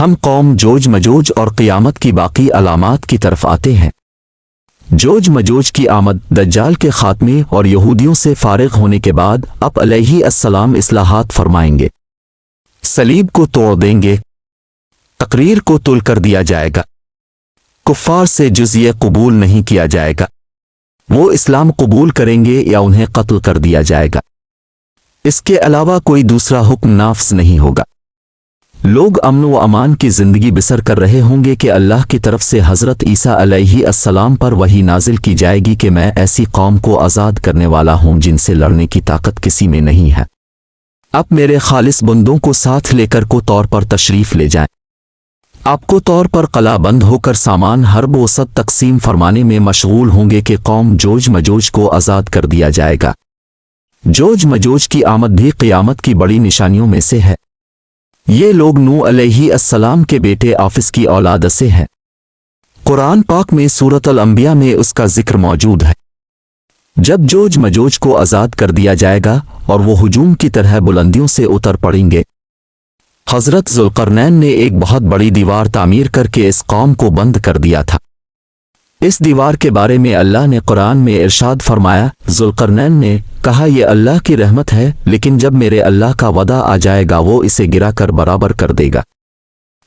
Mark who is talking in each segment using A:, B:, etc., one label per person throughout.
A: ہم قوم جوج مجوج اور قیامت کی باقی علامات کی طرف آتے ہیں۔ جوج مجوج کی آمد دجال کے خاتمے اور یہودیوں سے فارغ ہونے کے بعد اب علیہ السلام اصلاحات فرمائیں گے۔ صلیب کو توڑ دیں گے، تقریر کو تل کر دیا جائے گا، کفار سے جزیہ قبول نہیں کیا جائے گا، وہ اسلام قبول کریں گے یا انہیں قتل کر دیا جائے گا، اس کے علاوہ کوئی دوسرا حکم نافذ نہیں ہوگا۔ لوگ امن و امان کی زندگی بسر کر رہے ہوں گے کہ اللہ کی طرف سے حضرت عیسیٰ علیہ السلام پر وحی نازل کی جائے گی کہ میں ایسی قوم کو آزاد کرنے والا ہوں جن سے لڑنے کی طاقت کسی میں نہیں ہے، اب میرے خالص بندوں کو ساتھ لے کر کو طور پر تشریف لے جائیں۔ آپ کو طور پر قلعہ بند ہو کر سامان حرب و صد تقسیم فرمانے میں مشغول ہوں گے کہ قوم جوج مجوج کو آزاد کر دیا جائے گا۔ جوج مجوج کی آمد بھی قیامت کی بڑی نشانیوں میں سے ہے۔ یہ لوگ نوح علیہ السلام کے بیٹے آفس کی اولاد سے ہیں۔ قرآن پاک میں سورۃ الانبیاء میں اس کا ذکر موجود ہے۔ جب جوج مجوج کو آزاد کر دیا جائے گا اور وہ ہجوم کی طرح بلندیوں سے اتر پڑیں گے، حضرت ذوالقرنین نے ایک بہت بڑی دیوار تعمیر کر کے اس قوم کو بند کر دیا تھا۔ اس دیوار کے بارے میں اللہ نے قرآن میں ارشاد فرمایا، ذوالقرنین نے کہا یہ اللہ کی رحمت ہے، لیکن جب میرے اللہ کا وعدہ آ جائے گا وہ اسے گرا کر برابر کر دے گا،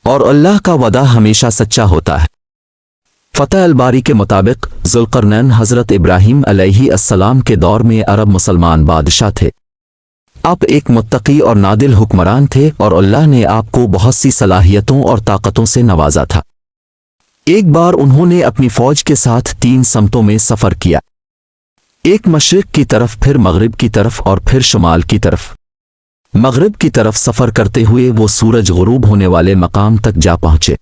A: اور اللہ کا وعدہ ہمیشہ سچا ہوتا ہے۔ فتح الباری کے مطابق ذوالقرنین حضرت ابراہیم علیہ السلام کے دور میں عرب مسلمان بادشاہ تھے۔ آپ ایک متقی اور نادل حکمران تھے اور اللہ نے آپ کو بہت سی صلاحیتوں اور طاقتوں سے نوازا تھا۔ ایک بار انہوں نے اپنی فوج کے ساتھ 3 سمتوں میں سفر کیا، ایک مشرق کی طرف، پھر مغرب کی طرف اور پھر شمال کی طرف۔ مغرب کی طرف سفر کرتے ہوئے وہ سورج غروب ہونے والے مقام تک جا پہنچے۔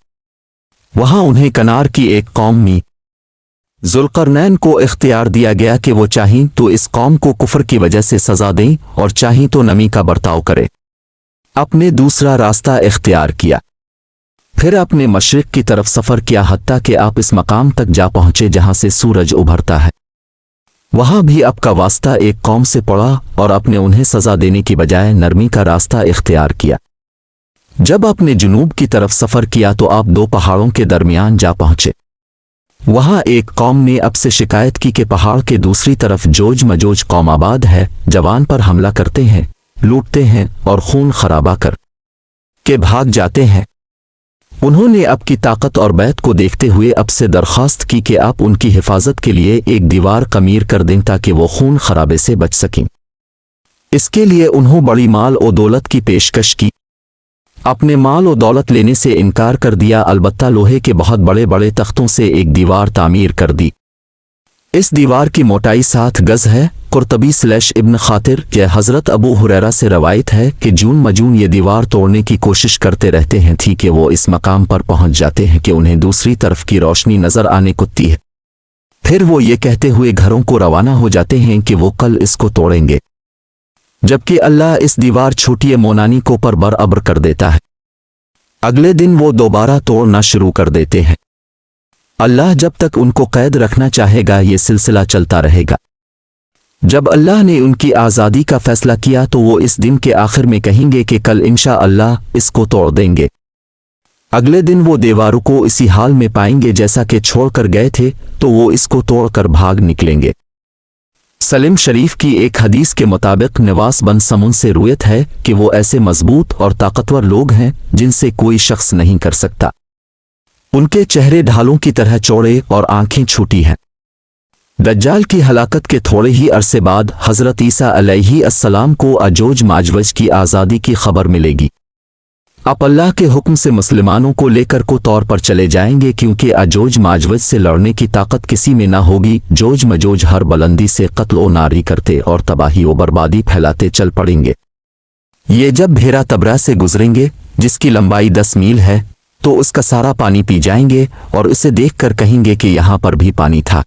A: وہاں انہیں کنار کی ایک قوم میں ذوالقرنین کو اختیار دیا گیا کہ وہ چاہیں تو اس قوم کو کفر کی وجہ سے سزا دیں اور چاہیں تو نمی کا برتاؤ کرے۔ اپنے دوسرا راستہ اختیار کیا، پھر اپنے مشرق کی طرف سفر کیا حتیٰ کہ آپ اس مقام تک جا پہنچے جہاں سے سورج ابھرتا ہے۔ وہاں بھی آپ کا واسطہ ایک قوم سے پڑا اور آپ نے انہیں سزا دینے کی بجائے نرمی کا راستہ اختیار کیا۔ جب آپ نے جنوب کی طرف سفر کیا تو آپ 2 پہاڑوں کے درمیان جا پہنچے۔ وہاں ایک قوم نے اب سے شکایت کی کہ پہاڑ کے دوسری طرف جوج مجوج قوم آباد ہے، جوان پر حملہ کرتے ہیں، لوٹتے ہیں اور خون خرابہ کر کے بھاگ جاتے ہیں۔ انہوں نے اب کی طاقت اور بیت کو دیکھتے ہوئے اب سے درخواست کی کہ آپ ان کی حفاظت کے لیے ایک دیوار تعمیر کر دیں تاکہ وہ خون خرابے سے بچ سکیں۔ اس کے لیے انہوں بڑی مال و دولت کی پیشکش کی۔ اپنے مال و دولت لینے سے انکار کر دیا، البتہ لوہے کے بہت بڑے بڑے تختوں سے ایک دیوار تعمیر کر دی۔ اس دیوار کی موٹائی 7 گز ہے۔ قرطبی / ابن خاطر کہ حضرت ابو ہریرہ سے روایت ہے کہ جون مجون یہ دیوار توڑنے کی کوشش کرتے رہتے ہیں تھی کہ وہ اس مقام پر پہنچ جاتے ہیں کہ انہیں دوسری طرف کی روشنی نظر آنے لگتی ہے، پھر وہ یہ کہتے ہوئے گھروں کو روانہ ہو جاتے ہیں کہ وہ کل اس کو توڑیں گے، جبکہ اللہ اس دیوار چھوٹی مونانی کو پر برابر کر دیتا ہے۔ اگلے دن وہ دوبارہ توڑنا شروع کر دیتے ہیں۔ اللہ جب تک ان کو قید رکھنا چاہے گا یہ سلسلہ چلتا رہے گا۔ جب اللہ نے ان کی آزادی کا فیصلہ کیا تو وہ اس دن کے آخر میں کہیں گے کہ کل انشاءاللہ اس کو توڑ دیں گے۔ اگلے دن وہ دیواروں کو اسی حال میں پائیں گے جیسا کہ چھوڑ کر گئے تھے تو وہ اس کو توڑ کر بھاگ نکلیں گے۔ سلم شریف کی ایک حدیث کے مطابق نواس بن سمون سے روایت ہے کہ وہ ایسے مضبوط اور طاقتور لوگ ہیں جن سے کوئی شخص نہیں کر سکتا۔ ان کے چہرے ڈھالوں کی طرح چوڑے اور آنکھیں چھوٹی ہیں۔ دجال کی ہلاکت کے تھوڑے ہی عرصے بعد حضرت عیسیٰ علیہ السلام کو اجوج ماجوج کی آزادی کی خبر ملے گی۔ آپ اللہ کے حکم سے مسلمانوں کو لے کر کو طور پر چلے جائیں گے کیونکہ اجوج ماجوج سے لڑنے کی طاقت کسی میں نہ ہوگی۔ جوج مجوج ہر بلندی سے قتل و ناری کرتے اور تباہی و بربادی پھیلاتے چل پڑیں گے۔ یہ جب بھیرا تبرہ سے گزریں گے جس کی لمبائی 10 میل ہے تو اس کا سارا پانی پی جائیں گے اور اسے دیکھ کر کہیں گے کہ یہاں پر بھی پانی تھا۔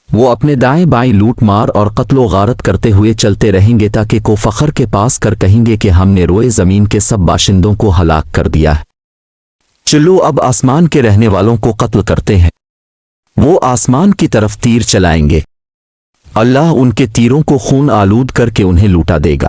A: وہ اپنے دائیں بائیں لوٹ مار اور قتل و غارت کرتے ہوئے چلتے رہیں گے تاکہ کو فخر کے پاس کر کہیں گے کہ ہم نے روئے زمین کے سب باشندوں کو ہلاک کر دیا ہے۔ چلو اب آسمان کے رہنے والوں کو قتل کرتے ہیں۔ وہ آسمان کی طرف تیر چلائیں گے، اللہ ان کے تیروں کو خون آلود کر کے انہیں لوٹا دے گا۔